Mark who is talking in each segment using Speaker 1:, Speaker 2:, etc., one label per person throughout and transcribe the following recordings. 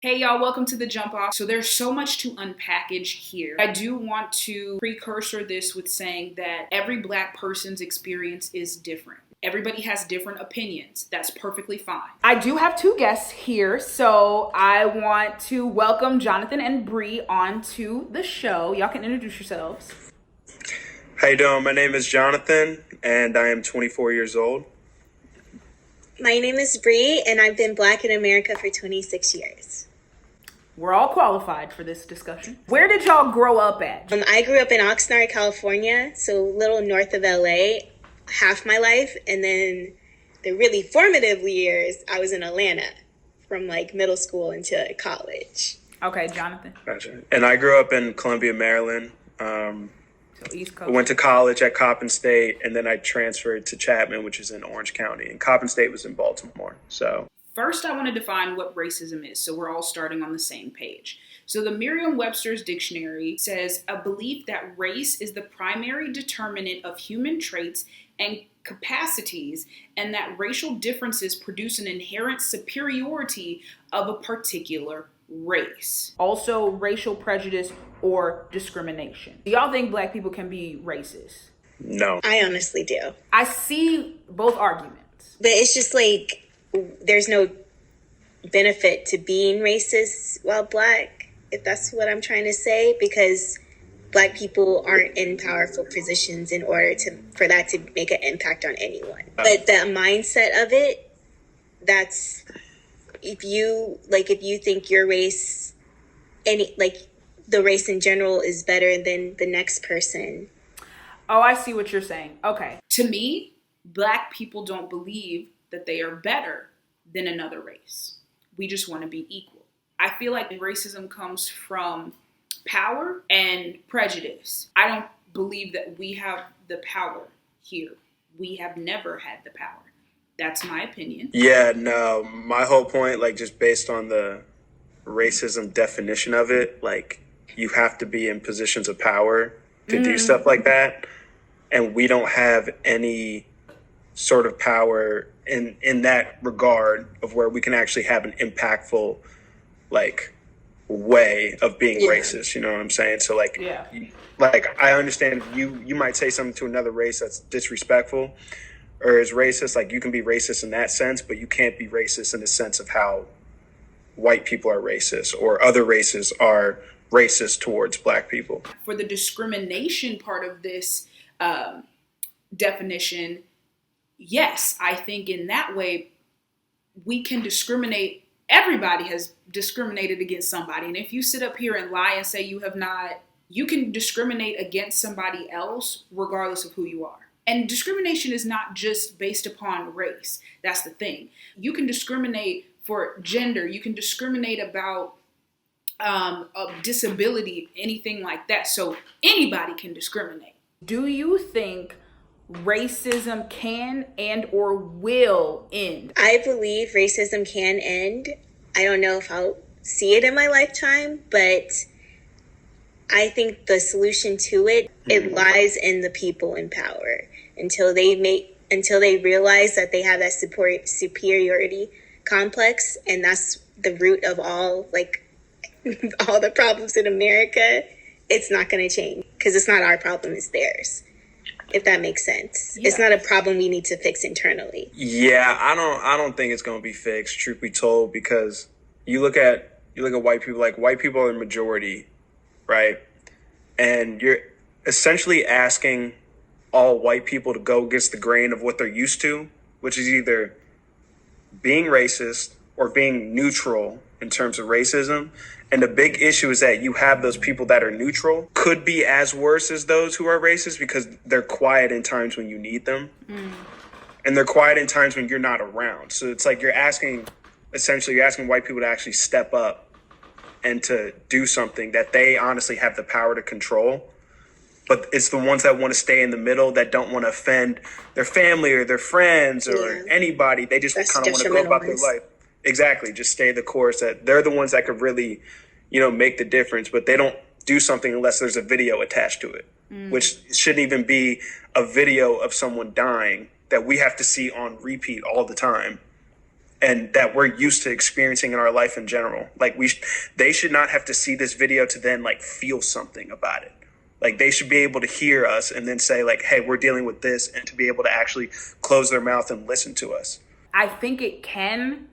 Speaker 1: Hey y'all, welcome to the Jump Off. So there's so much to unpackage here. I do want to precursor this with saying that every Black person's experience is different. Everybody has different opinions. That's perfectly fine. I do have two guests here, so I want to welcome Jonathan and Bree onto the show. Y'all can introduce yourselves.
Speaker 2: How you doing? My name is Jonathan, and I am 24 years old.
Speaker 3: My name is Bree, and I've been Black in America for 26 years.
Speaker 1: We're all qualified for this discussion. Where did y'all grow up at?
Speaker 3: I grew up in Oxnard, California, so a little north of LA, half my life. And then the really formative years, I was in Atlanta from like middle school into college.
Speaker 1: Okay, Jonathan.
Speaker 2: Gotcha. And I grew up in Columbia, Maryland.
Speaker 1: So East Coast.
Speaker 2: I went to college at Coppin State, and then I transferred to Chapman, which is in Orange County. And Coppin State was in Baltimore. So
Speaker 1: first, I want to define what racism is, so we're all starting on the same page. So the Merriam-Webster's dictionary says a belief that race is the primary determinant of human traits and capacities, and that racial differences produce an inherent superiority of a particular race. Also, racial prejudice or discrimination. Do y'all think Black people can be racist?
Speaker 2: no.
Speaker 3: I honestly do.
Speaker 1: I see both arguments.
Speaker 3: But it's just like there's no benefit to being racist while Black, if that's what I'm trying to say, because Black people aren't in powerful positions in order for that to make an impact on anyone. But the mindset of it, that's if you think your race, the race in general is better than the next person.
Speaker 1: Oh, I see what you're saying. Okay. To me, Black people don't believe that they are better than another race. We just want to be equal. I feel like racism comes from power and prejudice. I don't believe that we have the power here. We have never had the power. That's my opinion.
Speaker 2: Yeah, no. My whole point, like, just based on the racism definition of it, like, you have to be in positions of power to do stuff like that. And we don't have any sort of power in that regard of where we can actually have an impactful, like, way of being racist. You know what I'm saying? So, like, like I understand you might say something to another race that's disrespectful or is racist. Like, you can be racist in that sense, but you can't be racist in the sense of how white people are racist or other races are racist towards Black people.
Speaker 1: For the discrimination part of this definition, yes, I think in that way we can discriminate. Everybody has discriminated against somebody. And if you sit up here and lie and say you have not, you can discriminate against somebody else regardless of who you are. And discrimination is not just based upon race. That's the thing. You can discriminate for gender. You can discriminate about a disability, anything like that. So anybody can discriminate. Do you think racism can and or will end?
Speaker 3: I believe racism can end. I don't know if I'll see it in my lifetime, but I think the solution to it lies in the people in power until they realize that they have that superiority complex, and that's the root of all all the problems in America. It's not going to change because it's not our problem, it's theirs. If that makes sense. Yeah. It's not a problem we need to fix internally.
Speaker 2: Yeah, I don't think it's going to be fixed, truth be told, because you look at white people, like, white people are the majority, right? And you're essentially asking all white people to go against the grain of what they're used to, which is either being racist or being neutral in terms of racism. And the big issue is that you have those people that are neutral could be as worse as those who are racist because they're quiet in times when you need them. And they're quiet in times when you're not around. So it's like you're asking white people to actually step up and to do something that they honestly have the power to control. But it's the ones that want to stay in the middle, that don't want to offend their family or their friends or anybody. They just kind of want to go about their life. Exactly. Just stay the course. That they're the ones that could really, make the difference. But they don't do something unless there's a video attached to it, which shouldn't even be a video of someone dying that we have to see on repeat all the time. and that we're used to experiencing in our life in general. Like they should not have to see this video to then like feel something about it. Like they should be able to hear us and then say like, hey, we're dealing with this, and to be able to actually close their mouth and listen to us.
Speaker 1: I think it can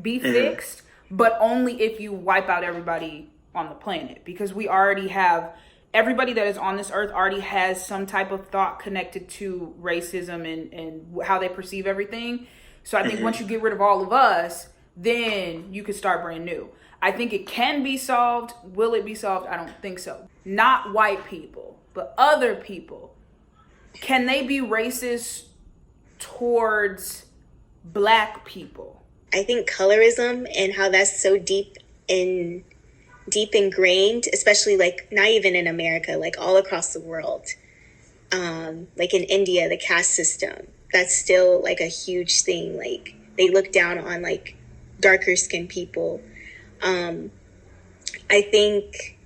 Speaker 1: be fixed, but only if you wipe out everybody on the planet, because we already have everybody that is on this earth already has some type of thought connected to racism and how they perceive everything. So I think once you get rid of all of us, then you could start brand new. I think it can be solved. Will it be solved? I don't think so. Not white people, but other people. Can they be racist towards Black people?
Speaker 3: I think colorism and how that's so deep ingrained, especially like not even in America, like all across the world. Like in India, the caste system, that's still like a huge thing. Like they look down on like darker skinned people. I think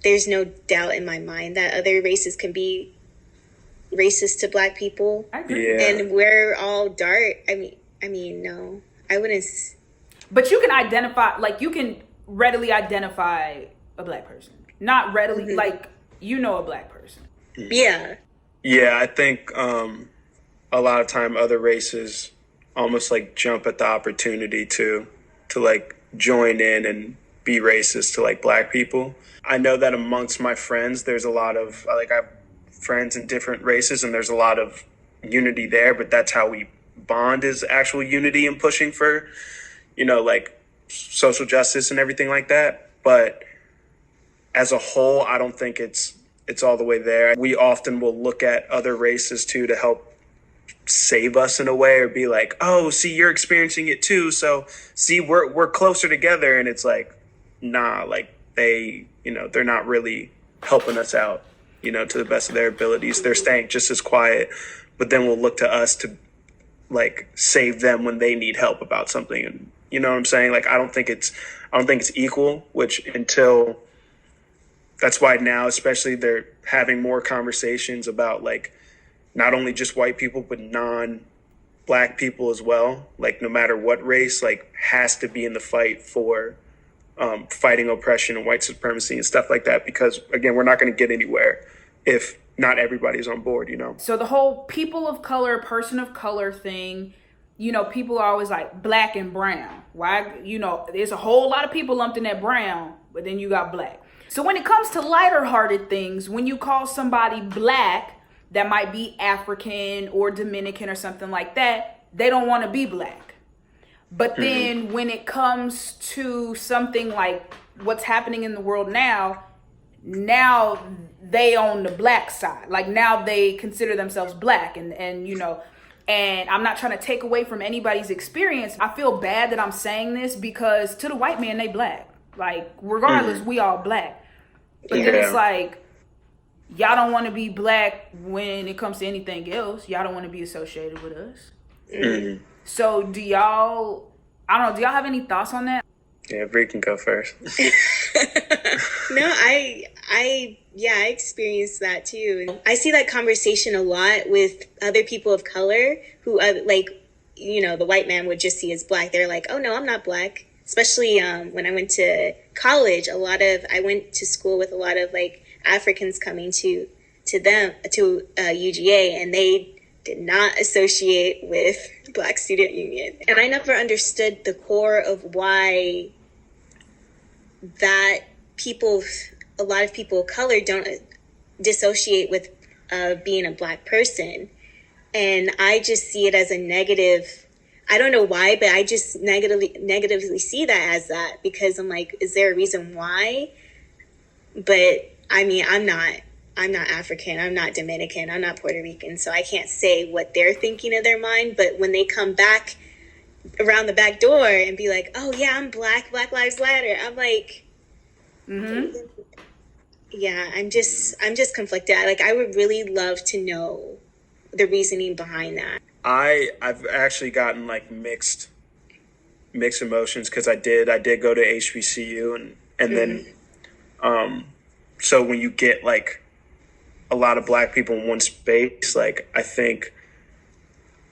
Speaker 3: there's no doubt in my mind that other races can be racist to Black people.
Speaker 1: I agree.
Speaker 2: Yeah.
Speaker 3: And we're all dark. I mean, no, I wouldn't.
Speaker 1: But you can identify, like you can readily identify a Black person. Not readily, like you know a Black person.
Speaker 3: Yeah.
Speaker 2: Yeah, I think a lot of time other races almost like jump at the opportunity to like join in and be racist to like Black people. I know that amongst my friends, there's a lot of like I have friends in different races, and there's a lot of unity there. But that's how we bond, is actual unity and pushing for, like social justice and everything like that. But as a whole, I don't think it's all the way there. We often will look at other races too to help save us in a way, or be like, oh, see, you're experiencing it too, so see, we're closer together. And it's like, nah, like they're not really helping us out, to the best of their abilities. They're staying just as quiet, but then we'll look to us to like save them when they need help about something. And you know what I'm saying? Like I don't think it's equal, that's why now especially they're having more conversations about like not only just white people, but non-Black people as well. Like no matter what race, like has to be in the fight for fighting oppression and white supremacy and stuff like that. Because again, we're not going to get anywhere if not everybody's on board,
Speaker 1: So the whole people of color, person of color thing, people are always like Black and brown. Why? There's a whole lot of people lumped in that brown, but then you got Black. So when it comes to lighter hearted things, when you call somebody Black that might be African or Dominican or something like that, they don't want to be Black. But then when it comes to something like what's happening in the world now they on the Black side. Like now they consider themselves Black, and I'm not trying to take away from anybody's experience. I feel bad that I'm saying this, because to the white man, they Black. Like regardless, we all Black. But then it's like, y'all don't want to be Black when it comes to anything else. Y'all don't want to be associated with us. So do y'all have any thoughts on that?
Speaker 2: Yeah, Bree can go first.
Speaker 3: No, I experienced that too. I see that conversation a lot with other people of color who the white man would just see as Black. They're like, oh no, I'm not Black. Especially when I went to college, I went to school with a lot of like Africans coming to UGA, and they did not associate with Black Student Union. And I never understood the core of why that a lot of people of color don't dissociate with being a Black person. And I just see it as a negative. I don't know why, but I just negatively see that as that, because I'm like, is there a reason why? But I mean, I'm not African, I'm not Dominican, I'm not Puerto Rican, so I can't say what they're thinking in their mind. But when they come back around the back door and be like, oh yeah, I'm Black Lives Matter, I'm like, yeah, I'm just conflicted. I would really love to know the reasoning behind that.
Speaker 2: I've actually gotten like mixed emotions, because I did go to HBCU, and then so when you get like a lot of Black people in one space, like I think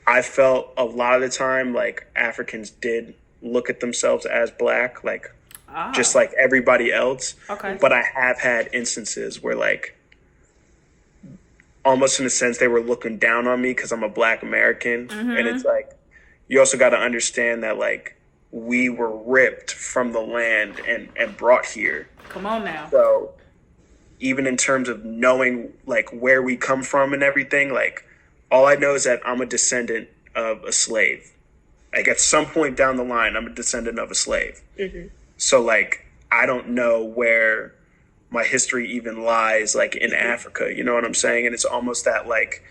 Speaker 2: I felt a lot of the time like Africans did look at themselves as black, like just
Speaker 1: Ah,
Speaker 2: like everybody else.
Speaker 1: okay.
Speaker 2: But I have had instances where like almost in a sense they were looking down on me because I'm a black American. And it's like you also got to understand that like we were ripped from the land and brought here.
Speaker 1: Come on now.
Speaker 2: So even in terms of knowing like where we come from and everything, like all I know is that I'm a descendant of a slave. Like at some point down the line, I'm a descendant of a slave. So like I don't know where my history even lies like in Africa, you know what I'm saying? And it's almost that like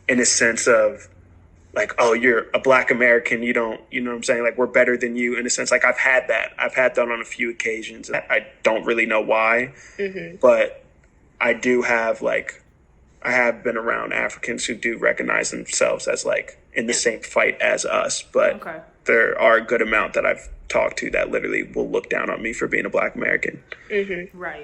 Speaker 2: in a sense of like, oh, you're a black American, you don't, you know what I'm saying? Like we're better than you in a sense. Like I've had that. I've had that on a few occasions. I don't really know why, but I do have like I have been around Africans who do recognize themselves as like in the same fight as us, but
Speaker 1: Okay.
Speaker 2: there are a good amount that I've talked to that literally will look down on me for being a black American.
Speaker 1: Right.